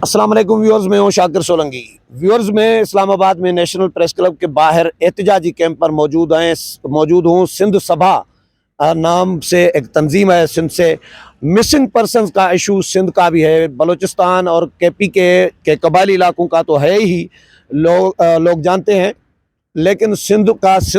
अस्सलाम वालेकुम व्यूअर्स, मैं हूं शाकिर सोलंकी। व्यूअर्स, मैं इस्लामाबाद में नेशनल प्रेस क्लब के बाहर एहतजाजी कैंप पर मौजूद हूं। सिंध सभा नाम से एक तंजीम है सिंध से। मिसिंग पर्सनस का इशू सिंध का भी है, बलूचिस्तान और केपी के कबायली इलाकों का तो है ही, लोग जानते हैं। लेकिन सिंध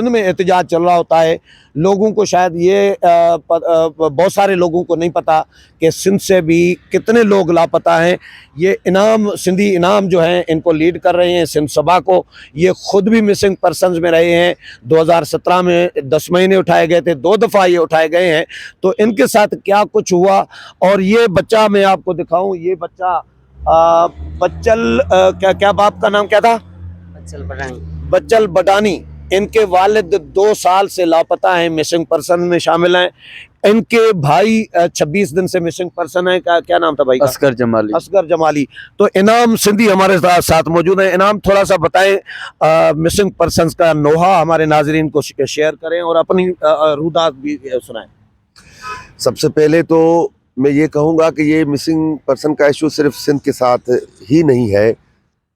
में एहतजाज चल रहा होता है। लोगों को शायद ये बहुत सारे लोगों को नहीं पता कि सिंध से भी कितने लोग लापता हैं। ये सिंधी इनाम जो हैं इनको लीड कर रहे हैं सिंध सभा को। ये खुद भी मिसिंग पर्सनस में रहे हैं। 2017 में 10 महीने उठाए गए थे, 2 दफ़ा ये उठाए गए हैं। तो इनके साथ क्या कुछ हुआ, और ये बच्चा मैं आपको दिखाऊं। ये बच्चा बच्चल क्या बाप का नाम क्या था? बच्चल बडानी। इनके वालिद 2 साल से लापता हैं, मिसिंग पर्सन में शामिल हैं। इनके भाई 26 दिन से मिसिंग पर्सन है। क्या नाम था भाई का? असगर जमाली। तो इनाम सिंधी हमारे साथ मौजूद है। इनाम, थोड़ा सा बताएं मिसिंग पर्सन का नोहा हमारे नाजरीन को शेयर करें और अपनी रुदात भी सुनाएं। सबसे पहले तो मैं ये कहूँगा कि ये मिसिंग पर्सन का इशू सिर्फ सिंध के साथ ही नहीं है,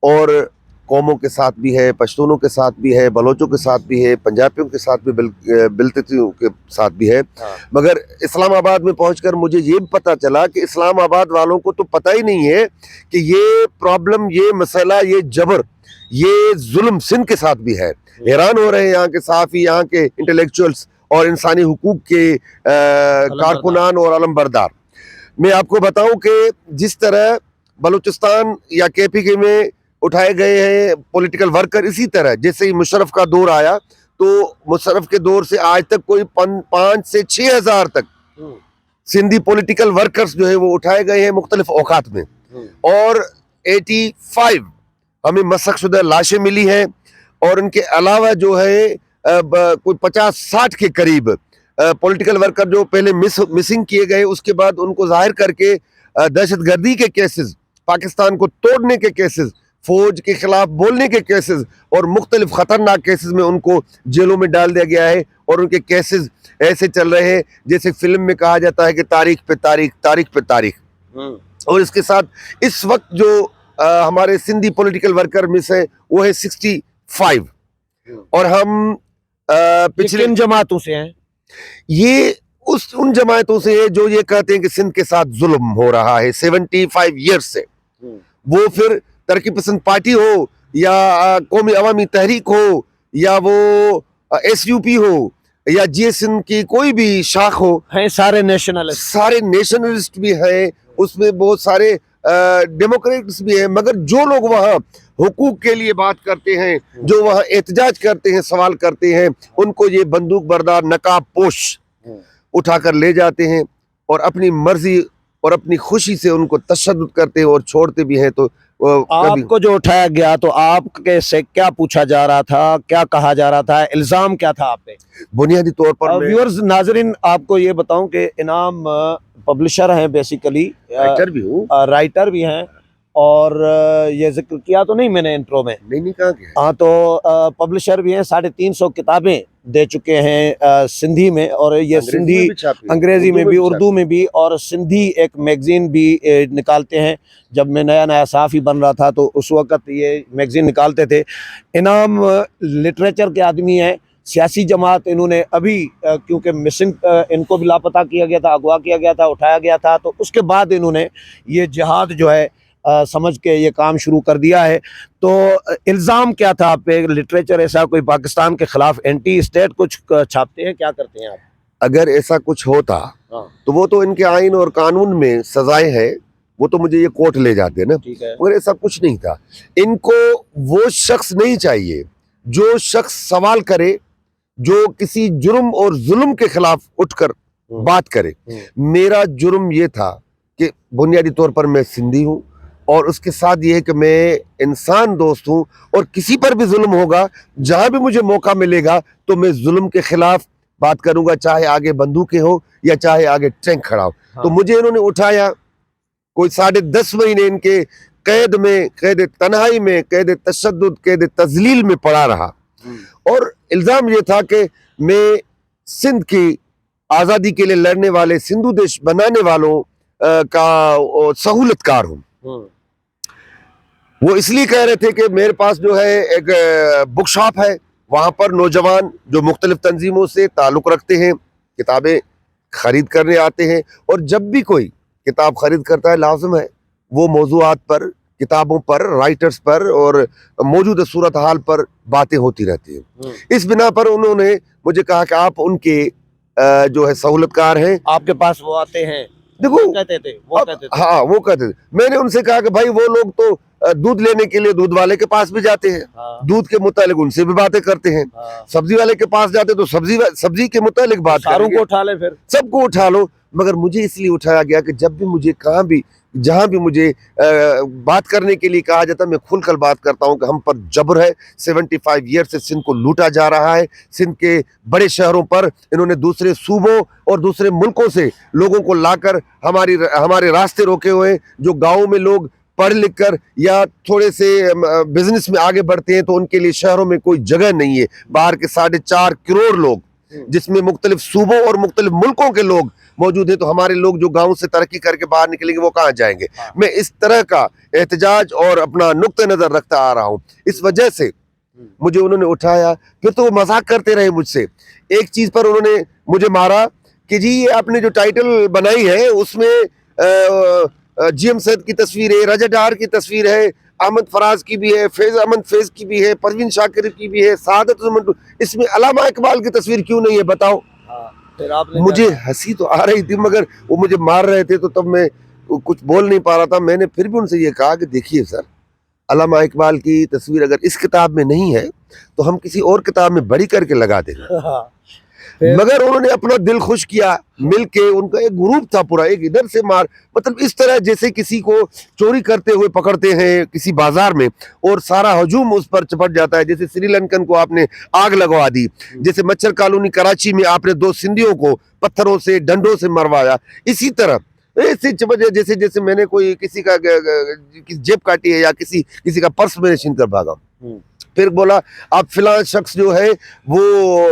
और कौमों के साथ भी है, पश्तूनों के साथ भी है, बलोचों के साथ भी है, पंजाबियों के साथ भी, बिलतियों के साथ भी है। मगर इस्लामाबाद में पहुंचकर मुझे ये पता चला कि इस्लामाबाद वालों को तो पता ही नहीं है कि ये प्रॉब्लम, ये मसला, ये जबर, ये जुल्म सिंध के साथ भी है। हैरान हो रहे हैं यहाँ के सहाफ़ी, यहाँ के इंटेलेक्चुअल्स और इंसानी हुकूक के कारकुनान और अलमबरदार। मैं आपको बताऊं कि जिस तरह बलूचिस्तान या केपी के में उठाए गए हैं पॉलिटिकल वर्कर, इसी तरह जैसे ही मुशर्रफ का दौर आया तो मुशर्रफ के दौर से आज तक कोई 5 से 6 हज़ार तक सिंधी पॉलिटिकल वर्कर्स जो है वो उठाए गए हैं मुख्तलिफ औकात में। और 85 हमें मसक़शुदा लाशें मिली हैं, और उनके अलावा जो है कोई 50-60 के करीब पॉलिटिकल वर्कर जो पहले मिसिंग किए गए, उसके बाद उनको जाहिर करके दहशतगर्दी के केसेस, पाकिस्तान को तोड़ने के केसेस, फौज के खिलाफ बोलने के केसेस और मुख्तलिफ खतरनाक केसेस में उनको जेलों में डाल दिया गया है। और उनके केसेस ऐसे चल रहे हैं जैसे फिल्म में कहा जाता है कि तारीख पे तारीख, तारीख पे तारीख। और इसके साथ इस वक्त जो हमारे सिंधी पॉलिटिकल वर्कर मिस है वो है 65। और हम पिछले जमातों से हैं। ये उन जमातों से है जो ये कहते हैं कि सिंध के साथ जुल्म हो रहा है 75 ईयर्स से। वो फिर तरक्की पसंद पार्टी हो, या कौमी अवामी तहरीक हो, या वो SUP हो, या सिंध की कोई भी शाख हो, हैं सारे नेशनलिस्ट भी हैं, उसमें बहुत सारे डेमोक्रेट्स भी हैं। मगर जो लोग वहाँ हुकूक के लिए बात करते हैं, जो वहाँ एहतजाज करते हैं, सवाल करते हैं, उनको ये बंदूक बरदार नकाब पोश उठाकर ले जाते हैं और अपनी मर्जी और अपनी खुशी से उनको तशद्दुद करते हैं और छोड़ते भी हैं। तो आपको जो उठाया गया तो आपके से क्या पूछा जा रहा था, क्या कहा जा रहा था, इल्जाम क्या था आप पे? बुनियादी तौर पर व्यूअर्स नाजरीन, आपको ये बताऊं कि इनाम पब्लिशर हैं, बेसिकली राइटर भी हैं, और ये जिक्र किया तो नहीं मैंने इंट्रो में, नहीं कहा गया। हाँ, तो पब्लिशर भी हैं। 350 किताबें दे चुके हैं सिंधी में, और ये सिंधी अंग्रेजी में भी, उर्दू में भी, और सिंधी एक मैगजीन भी निकालते हैं। जब मैं नया सहाफ़ी बन रहा था तो उस वक़्त ये मैगजीन निकालते थे। इनाम लिटरेचर के आदमी हैं, सियासी जमात इन्होंने अभी क्योंकि मिसिंग इनको भी लापता किया गया था, अगवा किया गया था, उठाया गया था, तो उसके बाद इन्होंने ये जिहाद जो है समझ के ये काम शुरू कर दिया है। तो इल्ज़ाम क्या था आप पे? लिटरेचर ऐसा कोई पाकिस्तान के खिलाफ एंटी स्टेट कुछ छापते हैं, क्या करते हैं आप? अगर ऐसा कुछ होता तो वो तो इनके आइन और कानून में सजाएं हैं, वो तो मुझे ये कोर्ट ले जाते ना। मगर ऐसा कुछ नहीं था। इनको वो शख्स नहीं चाहिए जो शख्स सवाल करे, जो किसी जुर्म और जुल्म के खिलाफ उठकर बात करे। मेरा जुर्म ये था कि बुनियादी तौर पर मैं सिंधी हूँ, और उसके साथ ये है कि मैं इंसान दोस्त हूँ, और किसी पर भी जुल्म होगा, जहाँ भी मुझे मौका मिलेगा तो मैं जुल्म के खिलाफ बात करूंगा, चाहे आगे बंदूकें हो या चाहे आगे टैंक खड़ा हो। तो मुझे इन्होंने उठाया, कोई 10.5 महीने इनके कैद में, कैद तन्हाई में, कैद तशद्दुद, कैद तजलील में पड़ा रहा। और इल्ज़ाम ये था कि मैं सिंध की आज़ादी के लिए लड़ने वाले, सिंधु देश बनाने वालों का सहूलतकार हूँ। वो इसलिए कह रहे थे कि मेरे पास जो है एक बुक शॉप है, वहाँ पर नौजवान जो मुख्तलिफ तंजीमों से ताल्लुक़ रखते हैं किताबें ख़रीद करने आते हैं, और जब भी कोई किताब ख़रीद करता है लाज़िम है वो मौज़ूआत पर, किताबों पर, राइटर्स पर और मौजूदा सूरत हाल पर बातें होती रहती हैं। इस बिना पर उन्होंने मुझे कहा कि आप उनके जो है सहूलतकार हैं। आपके पास वो आते हैं, देखो कहते थे, वो कहते थे। हाँ वो कहते थे। मैंने उनसे कहा कि भाई वो लोग तो दूध लेने के लिए दूध वाले के पास भी जाते हैं, हाँ, दूध के मुतालिक उनसे भी बातें करते हैं, हाँ, सब्जी वाले के पास जाते तो सब्जी के मुतालिक बात सारों करेंगे। को उठा ले फिर। सबको उठा लो, मगर मुझे इसलिए उठाया गया कि जब भी मुझे कहाँ भी जहाँ भी मुझे बात करने के लिए कहा जाता है, मैं खुलकर बात करता हूँ कि हम पर जबर है। 75 ईयर से सिंध को लूटा जा रहा है। सिंध के बड़े शहरों पर इन्होंने दूसरे सूबों और दूसरे मुल्कों से लोगों को लाकर हमारे रास्ते रोके हुए हैं। जो गाँव में लोग पढ़ लिख कर या थोड़े से बिजनेस में आगे बढ़ते हैं तो उनके लिए शहरों में कोई जगह नहीं है। बाहर के 4.5 करोड़ लोग, जिसमें मुख्तलिफ सूबों और मुख्तलिफ मुल्कों के लोग मौजूद है, तो हमारे लोग जो गांव से तरक्की करके बाहर निकलेंगे वो कहाँ जाएंगे। मैं इस तरह का एहतजाज और अपना नुक्ते नजर रखता आ रहा हूँ। इस वजह से मुझे उन्होंने उठाया, फिर तो वो मजाक करते रहे मुझसे। एक चीज पर उन्होंने मुझे मारा कि जी ये आपने जो टाइटल बनाई है उसमें GM सैद की तस्वीर है, रजा डार की तस्वीर है, अहमद फराज की भी है, फैज अहमद फैज की भी है, परवीन शाकिर की भी है, सादत जुम्मन, इसमें अल्लामा इकबाल की तस्वीर क्यों नहीं है बताओ। फिर आपने मुझे हंसी तो आ रही थी मगर वो मुझे मार रहे थे तो तब मैं कुछ बोल नहीं पा रहा था। मैंने फिर भी उनसे ये कहा कि देखिए सर, अल्लामा इकबाल की तस्वीर अगर इस किताब में नहीं है तो हम किसी और किताब में बड़ी करके लगा देंगे। मगर उन्होंने अपना दिल खुश किया मिलके। उनका एक ग्रुप था पूरा, एक इधर से मार, मतलब इस तरह जैसे किसी को चोरी करते हुए पकड़ते हैं किसी बाजार में और सारा हजूम उस पर चपट जाता है। जैसे श्रीलंकन को आपने आग लगवा दी, जैसे मच्छर कॉलोनी कराची में आपने 2 सिंधियों को पत्थरों से डंडों से मरवाया, इसी तरह ऐसे चपट जैसे जैसे मैंने कोई किसी का जेब काटी है या किसी का पर्स मैंने छीन कर भागा। फिर बोला आप फिलहाल शख्स जो है वो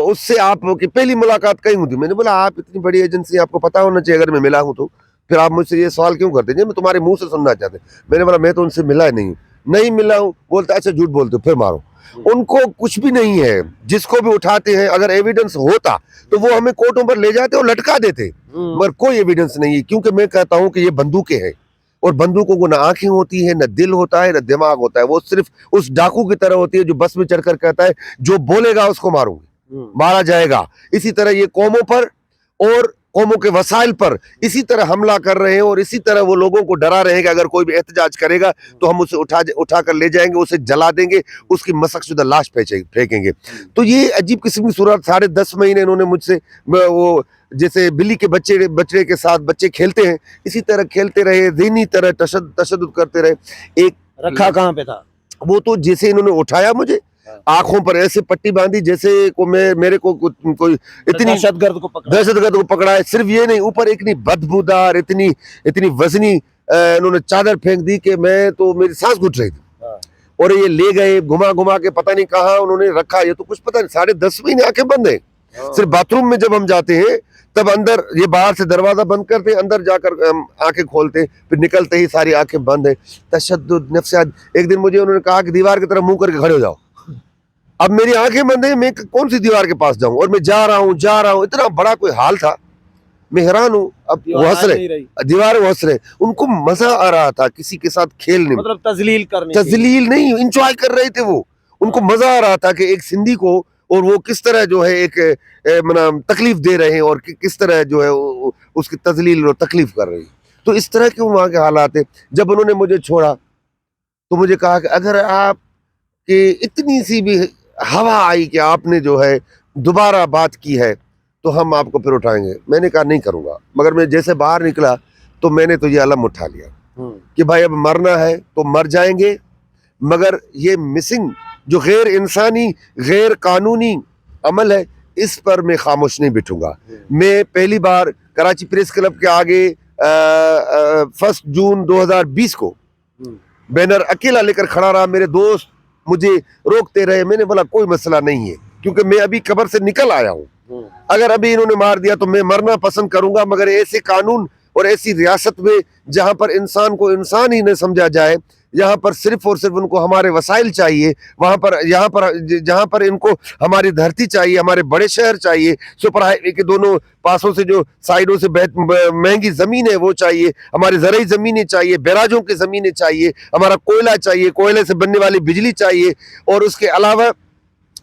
उससे आपकी पहली मुलाकात कहीं हुई थी। मैंने बोला आप इतनी बड़ी एजेंसी, आपको पता होना चाहिए अगर मैं मिला हूं तो फिर आप मुझसे ये सवाल क्यों करते हैं? मैं तुम्हारे मुंह से सुनना चाहते। मैंने बोला मैं तो उनसे मिला नहीं मिला हूँ। बोलता अच्छा झूठ बोलते हो, फिर मारो। उनको कुछ भी नहीं है, जिसको भी उठाते हैं अगर एविडेंस होता तो वो हमें कोर्टों पर ले जाते और लटका देते, मगर कोई एविडेंस नहीं है। क्योंकि मैं कहता हूँ कि ये बंदूकें हैं और बंदूकों को ना आंखें होती है, ना दिल होता है, ना दिमाग होता है। वो सिर्फ उस डाकू की तरह होती है जो बस में चढ़कर कहता है जो बोलेगा उसको मारूंगी, मारा जाएगा। इसी तरह ये कौमों पर और कौमों के वसाइल पर इसी तरह हमला कर रहे हैं और इसी तरह वो लोगों को डरा रहे हैं कि अगर कोई भी एहतजाज करेगा तो हम उसे उठा कर ले जाएंगे, उसे जला देंगे, उसकी मशक़शुदा लाश फेंकेंगे। तो ये अजीब किस्म की सूरत। 10.5 महीने इन्होंने मुझसे वो जैसे बिल्ली के बच्चे के साथ बच्चे खेलते हैं इसी तरह खेलते रहे, ज़हनी तरह तशद्दुद करते रहे। एक रखा कहाँ पे था वो तो जैसे इन्होंने उठाया मुझे, आंखों पर ऐसे पट्टी बांधी जैसे को मेरे को कोई इतनी दहशतगर्द को पकड़ा है। सिर्फ ये नहीं, ऊपर इतनी बदबूदार इतनी वजनी इन्होंने चादर फेंक दी कि मैं तो मेरी सांस घुट रही थी। और ये ले गए घुमा के पता नहीं कहाँ उन्होंने रखा, ये तो कुछ पता नहीं। 10.5 महीने आंखें बंद है। सिर्फ बाथरूम में जब हम जाते हैं तब अंदर ये बाहर से दरवाजा बंद करते, अंदर जाकर आंखें खोलते, फिर निकलते ही सारी आंखें बंद है। तशद्दुद, नफ्सियात। एक दिन मुझे उन्होंने कहा कि दीवार की तरफ मुंह करके खड़े हो जाओ। अब मेरी आंखें बंद है, मैं कौन सी दीवार के पास जाऊं? और मैं जा रहा हूं। इतना बड़ा कोई हाल था, मैं हैरान हूं। अब वो हंस रहे, दीवार हंस रहे, उनको मजा आ रहा था किसी के साथ खेलने में, मतलब तजलील नहीं, इंजॉय कर रहे थे वो। उनको मजा आ रहा था कि एक सिंधी को और वो किस तरह जो है एक तकलीफ दे रहे हैं और किस तरह जो है उसकी तजलील और तकलीफ कर रहे हैं। तो इस तरह के वहाँ के हालात है। जब उन्होंने मुझे छोड़ा तो मुझे कहा कि अगर आप कि इतनी सी भी हवा आई कि आपने जो है दोबारा बात की है तो हम आपको फिर उठाएंगे। मैंने कहा नहीं करूँगा। मगर मैं जैसे बाहर निकला तो मैंने तो ये अलम उठा लिया कि भाई अब मरना है तो मर जाएंगे, मगर ये मिसिंग जो गैर इंसानी गैर कानूनी अमल है इस पर मैं खामोश नहीं बैठूंगा। मैं पहली बार कराची प्रेस क्लब के आगे 1 जून 2020 को बैनर अकेला लेकर खड़ा रहा। मेरे दोस्त मुझे रोकते रहे। मैंने बोला कोई मसला नहीं है, क्योंकि मैं अभी कब्र से निकल आया हूँ। अगर अभी इन्होंने मार दिया तो मैं मरना पसंद करूंगा, मगर ऐसे कानून और ऐसी रियासत में जहाँ पर इंसान को इंसान ही न समझा जाए, यहाँ पर सिर्फ और सिर्फ उनको हमारे वसाइल चाहिए, वहाँ पर जहाँ पर इनको हमारी धरती चाहिए, हमारे बड़े शहर चाहिए, सुपर हाईवे के दोनों पासों से जो साइडों से महंगी ज़मीन है वो चाहिए, हमारी ज़रूरी ज़मीनें चाहिए, बैराजों की ज़मीनें चाहिए, हमारा कोयला चाहिए, कोयले से बनने वाली बिजली चाहिए, और उसके अलावा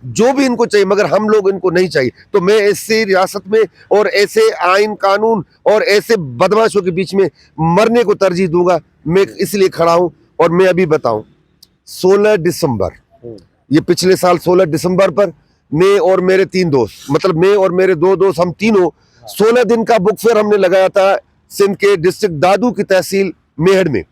जो भी इनको चाहिए, मगर हम लोग इनको नहीं चाहिए। तो मैं ऐसे रियासत में और ऐसे आइन कानून और ऐसे बदमाशों के बीच में मरने को तरजीह दूंगा। मैं इसलिए खड़ा हूं। और मैं अभी बताऊं, 16 दिसंबर, ये पिछले साल 16 दिसंबर पर मैं और मेरे 3 दोस्त, मतलब मैं और मेरे 2 दोस्त, हम तीनों 16 दिन का बुक फेयर हमने लगाया था सिंध के डिस्ट्रिक्ट दादू की तहसील मेहड़ में।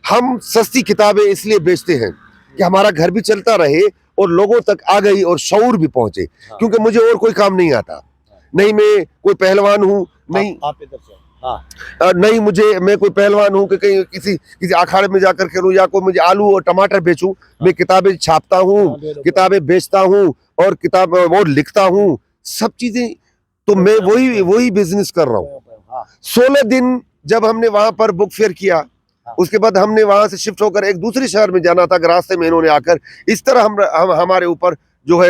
हम सस्ती किताबें इसलिए बेचते हैं कि हमारा घर भी चलता रहे और लोगों तक आ गई और शऊर भी पहुंचे, क्योंकि मुझे और कोई काम नहीं आता, नहीं मैं कोई पहलवान हूँ, नहीं आप इधर से, हाँ, नहीं मैं कोई पहलवान हूँ कि कहीं किसी अखाड़े में जाकर खेलूं या कोई मुझे आलू और टमाटर बेचूं। मैं किताबें छापता हूँ, किताबें बेचता हूँ और किताब और लिखता हूँ, सब चीजें। तो मैं वही बिजनेस कर रहा हूँ। 16 दिन जब हमने वहां पर बुक फेयर किया, उसके बाद हमने वहां से शिफ्ट होकर एक दूसरे शहर में जाना था। रास्ते में इन्होंने आकर इस तरह हम हमारे ऊपर जो है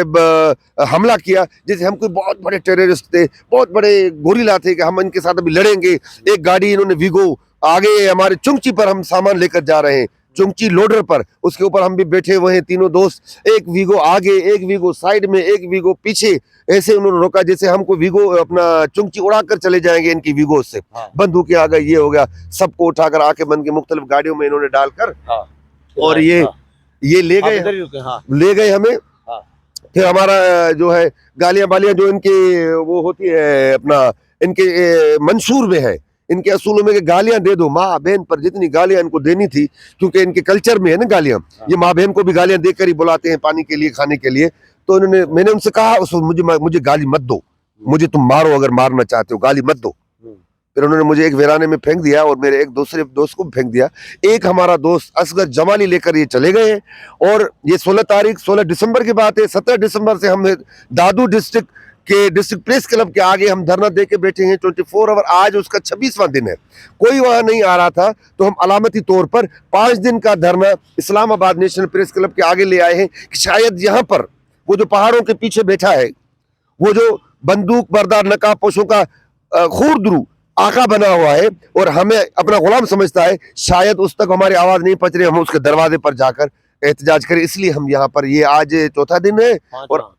हमला किया, जैसे हम कोई बहुत बड़े टेररिस्ट थे, बहुत बड़े गोरिल्ला थे कि हम इनके साथ अभी लड़ेंगे। एक गाड़ी इन्होंने वीगो, आगे हमारे चुंगची पर हम सामान लेकर जा रहे हैं, चुंगची लोडर पर, उसके ऊपर हम भी बैठे हुए हैं तीनों दोस्त, एक वीगो आगे, एक वीगो साइड में, एक वीगो पीछे, ऐसे उन्होंने रोका जैसे हमको वीगो अपना चुंगची उड़ा कर चले जाएंगे इनकी वीगो से। बंदूकें आ गई, ये हो गया, सबको उठाकर आके बन के मुख्तलिफ गाड़ियों में इन्होंने डालकर और ये ले गए हमें। फिर हमारा जो है गालियां बालियां जो इनके वो होती है अपना इनके मंशूर में है, इनके असूलों में कि गालियां दे दो, माँ बहन पर जितनी गालियां इनको देनी थी, क्योंकि इनके कल्चर में है ना गालियां, ये माँ बहन को भी गालियां देकर ही बुलाते हैं पानी के लिए, खाने के लिए। तो मैंने उनसे कहा मुझे गाली मत दो, मुझे तुम मारो अगर मारना चाहते हो, गाली मत दो। फिर उन्होंने मुझे एक वीराने में फेंक दिया और मेरे एक दूसरे दोस्त को भी फेंक दिया। एक हमारा दोस्त असगर जमाली लेकर ये चले गए और ये 16 दिसंबर की बात है। 17 दिसंबर से हम दादू डिस्ट्रिक्ट के डिस्ट्रिक्ट प्रेस क्लब के आगे हम धरना दे के बैठे हैं 24 आवर। आज उसका 26वां दिन है, कोई वहां नहीं आ रहा था, तो हम अलामती तौर पर 5 दिन का धरना इस्लामाबाद नेशनल प्रेस क्लब के आगे ले आए हैं कि शायद यहाँ पर वो जो पहाड़ों के पीछे बैठा है, वो जो बंदूक बरदार नकाबपोशों का खूरदरू आका बना हुआ है और हमें अपना गुलाम समझता है, शायद उस तक हमारी आवाज नहीं पहुंच रही, हम उसके दरवाजे पर जाकर एहतजाज करें। इसलिए हम यहाँ पर, ये आज 4था दिन है और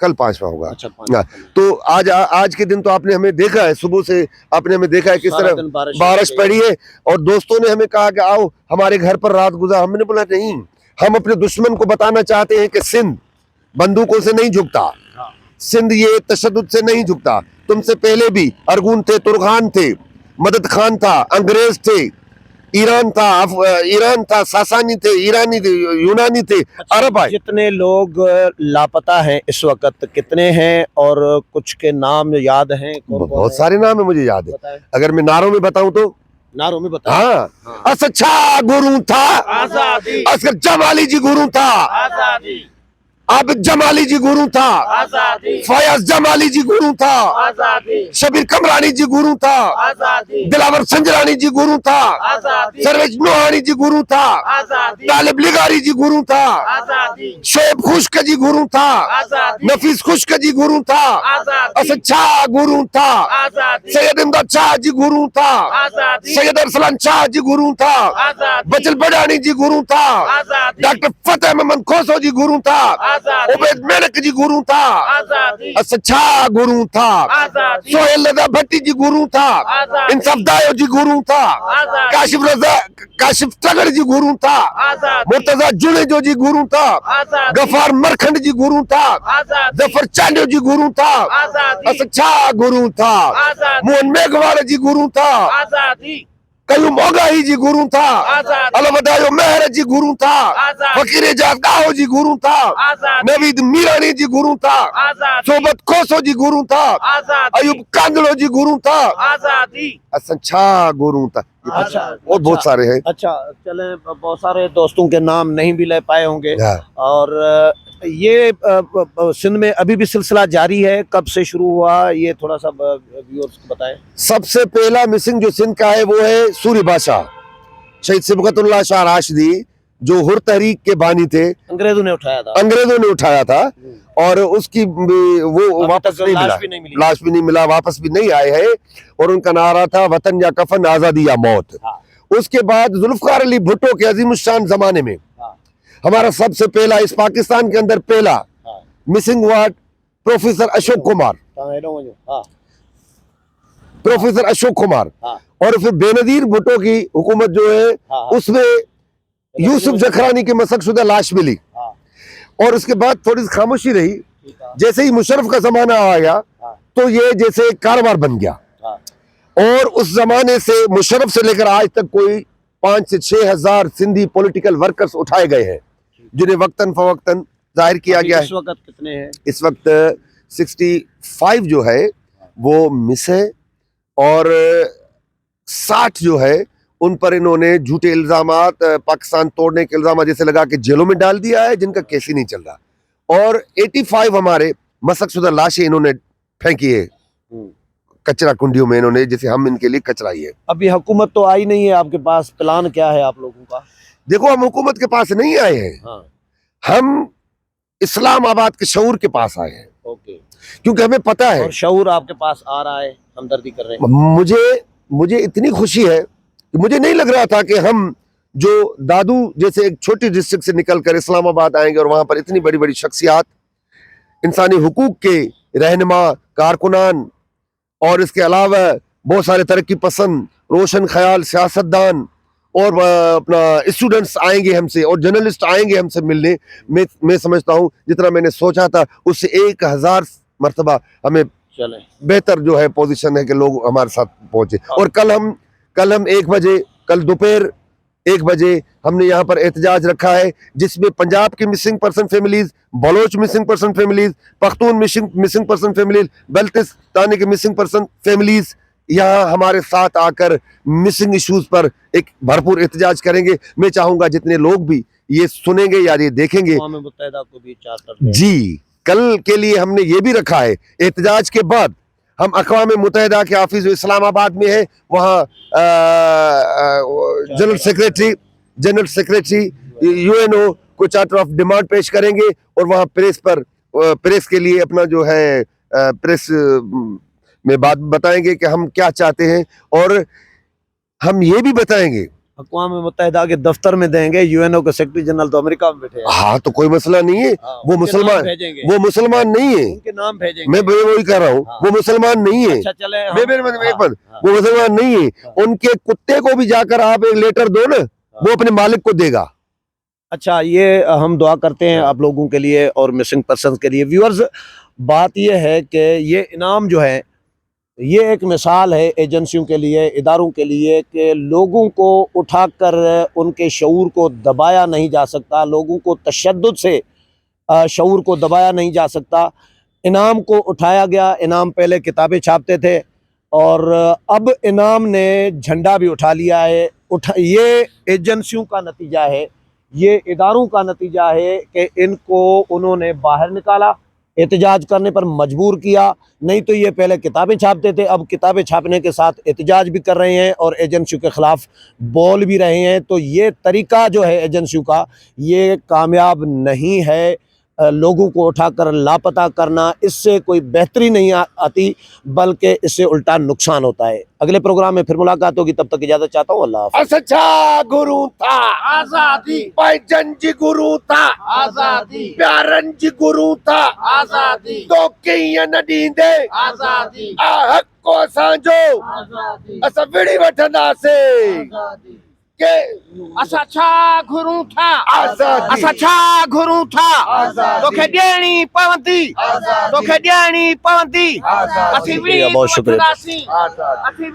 कल 5वां होगा। अच्छा, तो आज के दिन तो आपने हमें देखा है, सुबह से आपने हमें देखा है किस तरह बारिश पड़ी है और दोस्तों ने हमें कहा कि आओ हमारे घर पर रात गुजार। हमने बोला नहीं, हम अपने दुश्मन को बताना चाहते हैं कि सिंध बंदूकों से नहीं झुकता, सिंध ये तशद्दुद से नहीं झुकता। तुमसे पहले भी अरगुन थे, तुर्खान थे, मदद खान था, अंग्रेज थे, ईरान था, सासानी थे, ईरानी थे, यूनानी थे, अरब आए। जितने लोग लापता हैं इस वक्त कितने हैं और कुछ के नाम याद हैं? बहुत सारे नाम है मुझे याद है, अगर मैं नारों में बताऊं तो नारों में बता। हाँ, असच्छा गुरु था आजादी, असगर जमाली जी गुरु था आजादी, आबिद जमाली जी गुरु था आजादी, फयाज जमाली जी गुरु था आजादी, शबीर कमरानी जी गुरु था आजादी, दिलावर संजरानी जी गुरु था आजादी, सर्वेश नोहानी जी गुरु था आजादी, तालिब लिगारी जी गुरु था आजादी, शोएब खुश्क जी गुरु था आजादी, नफीस खुश्क जी गुरु था आजादी, असद शाह गुरु था आजादी, सैयद इमदाद शाह जी गुरु था आजादी, सैयद अरसलान शाह जी गुरु था आजादी, बचल बड़ानी जी गुरु था आजादी, डॉक्टर फतेह मोहम्मद खोसो जी गुरु था, उबैद मेनक जी गुरु था, असद शाह गुरु था, सोहेल रजा भट्टी जी गुरु था, इंसाफ दायो जी गुरु था, काशिफ तगड़ जी गुरु था, मुर्तजा जुनेजो जी गुरु था, गफार मरखंड जी गुरु था, जफर चांडियो जी गुरु था, असद शाह गुरु था, मोहन मेघवाल जी गुरु था, कयूम ओगाही जी गुरु था, अलवदायो मेहर जी गुरु था, फकीर जागाहो जी गुरु था, नवीद मीरानी जी गुरु था, सोबत खोसो जी गुरु था, अयूब कांदलो जी गुरु था, असद शाह गुरु था। अच्छा, और बहुत सारे हैं। अच्छा, चले, बहुत सारे दोस्तों के नाम नहीं भी ले पाए होंगे और ये सिंध में अभी भी सिलसिला जारी है, कब से शुरू हुआ ये थोड़ा सा व्यूअर्स को बताएं। सबसे पहला मिसिंग जो सिंध का है वो है सूरी बादशाह शहीद सिबकतुल्लाह शाह राशिदी, जो हुर तहरीक के बानी थे। अंग्रेजों ने उठाया था और उसकी वो वापस नहीं मिला, लाश भी नहीं मिला, वापस भी नहीं आए हैं। और उनका नारा था वतन या कफन, आजादी या मौत। उसके बाद जुल्फकार अली भुट्टो के अजीमुशान जमाने में हमारा सबसे पहला इस पाकिस्तान के अंदर पहला मिसिंग हुआ प्रोफेसर अशोक कुमार, प्रोफेसर अशोक कुमार। और फिर बेनजीर भुट्टो की हुकूमत जो है उसमें यूसुफ जखरानी की मसकशुदा लाश मिली। और उसके बाद थोड़ी सी खामोशी रही। जैसे ही मुशर्रफ का जमाना आ गया तो ये जैसे कारोबार बन गया। और उस जमाने से मुशर्रफ से लेकर आज तक कोई 5 से 6 हजार सिंधी पॉलिटिकल वर्कर्स उठाए गए हैं, जिन्हें वक्तन फवक्तन जाहिर किया गया है। इस वक्त कितने हैं? इस वक्त 65 जो है वो मिस है और 60 जो है उन पर इन्होंने झूठे इल्जामात, पाकिस्तान तोड़ने के इल्जाम जैसे लगा के जेलों में डाल दिया है, जिनका केस ही नहीं चल रहा। और 85 हमारे मसकशुदा लाशें इन्होंने फेंकी है कचरा कुंडियों में, इन्होंने जैसे हम इनके लिए कचरा ही है। अभी हुकूमत तो आई नहीं है, आपके पास प्लान क्या है आप लोगों का? देखो, हम हुकूमत के पास नहीं आए हैं, हम इस्लामाबाद के शऊर के पास आए हैं। ओके, क्योंकि हमें पता है। और शऊर आपके पास आ रहा है, हमदर्दी कर रहे हैं। मुझे इतनी खुशी है कि मुझे नहीं लग रहा था कि हम जो दादू जैसे एक छोटी डिस्ट्रिक्ट से निकलकर इस्लामाबाद आएंगे और वहां पर इतनी बड़ी बड़ी शख्सियात, इंसानी हुकूक के रहनुमा, कारकुनान और इसके अलावा बहुत सारे तरक्की पसंद, रोशन ख्याल सियासतदान और अपना स्टूडेंट्स आएंगे हमसे और जर्नलिस्ट आएंगे हमसे मिलने। मैं समझता हूँ जितना मैंने सोचा था उससे 1000 मरतबा हमें बेहतर जो है पोजीशन है कि लोग हमारे साथ पहुंचे। और कल हम 1 बजे, कल दोपहर 1 बजे हमने यहाँ पर एहतजाज रखा है, जिसमें पंजाब की missing person families, Baloch missing person families, Pakhtun missing person families, Baltistani के मिसिंग पर्सन फैमिलीज यहाँ हमारे साथ आकर मिसिंग इश्यूज पर एक भरपूर एहतजाज करेंगे। मैं चाहूंगा जितने लोग भी ये सुनेंगे या ये देखेंगे, को भी चार्टर जी, कल के लिए हमने ये भी रखा है। एहतजाज के बाद हम अक़वाम मुत्तहिदा के ऑफिस जो इस्लामाबाद में है वहाँ जनरल सेक्रेटरी यूएनओ को चार्टर ऑफ डिमांड पेश करेंगे और वहाँ प्रेस के लिए अपना जो है प्रेस में बात बताएंगे कि हम क्या चाहते हैं। और हम ये भी बताएंगे, अक़वाम मुत्तहिदा के दफ्तर में देंगे, यूएनओ के सेक्रेटरी जनरल तो अमेरिका में बैठे हैं। हाँ, तो कोई मसला नहीं है। वो मुसलमान नहीं है, उनके नाम भेजेंगे। मैं वही कह रहा हूँ, वो मुसलमान नहीं है। अच्छा, चले वो मुसलमान नहीं है। उनके कुत्ते को भी जाकर आप एक लेटर दो ना, वो अपने मालिक को देगा। अच्छा, ये हम दुआ करते हैं आप लोगों के लिए और मिसिंग पर्सन के लिए। व्यूअर्स, बात ये है कि ये इनाम जो है ये एक मिसाल है एजेंसियों के लिए, इदारों के लिए, कि लोगों को उठाकर उनके शऊर को दबाया नहीं जा सकता, लोगों को तशद्दुद से शऊर को दबाया नहीं जा सकता। इनाम को उठाया गया। इनाम पहले किताबें छापते थे और अब इनाम ने झंडा भी उठा लिया है। ये एजेंसियों का नतीजा है, ये इदारों का नतीजा है कि इनको उन्होंने बाहर निकाला, एहतजाज करने पर मजबूर किया। नहीं तो ये पहले किताबें छापते थे, अब किताबें छापने के साथ एहतजाज भी कर रहे हैं और एजेंसियों के ख़िलाफ़ बोल भी रहे हैं। तो ये तरीका जो है एजेंसियों का, ये कामयाब नहीं है। लोगों को उठाकर लापता करना, इससे कोई बेहतरी नहीं आती, बल्कि इससे उल्टा नुकसान होता है। अगले प्रोग्राम में फिर मुलाकात होगी, तब तक इजाजत चाहता हूँ। अल्लाह हाफ़िज़। सच्चा गुरु था आजादी, भाईजान जी गुरु था आजादी, प्यारन जी गुरु था आजादी, तो किया न दींदे आजादी, हक को असां जो आजादी, असां विड़ी वठंदासे के असां छा घुरूं था आजादी, असां छा घुरूं था, तोखे ॾियणी पवंदी, तोखे ॾियणी पवंदी। आजादी। असीं विड़ी बहुत शुक्रिया। वठंदासीं, असीं विड़ी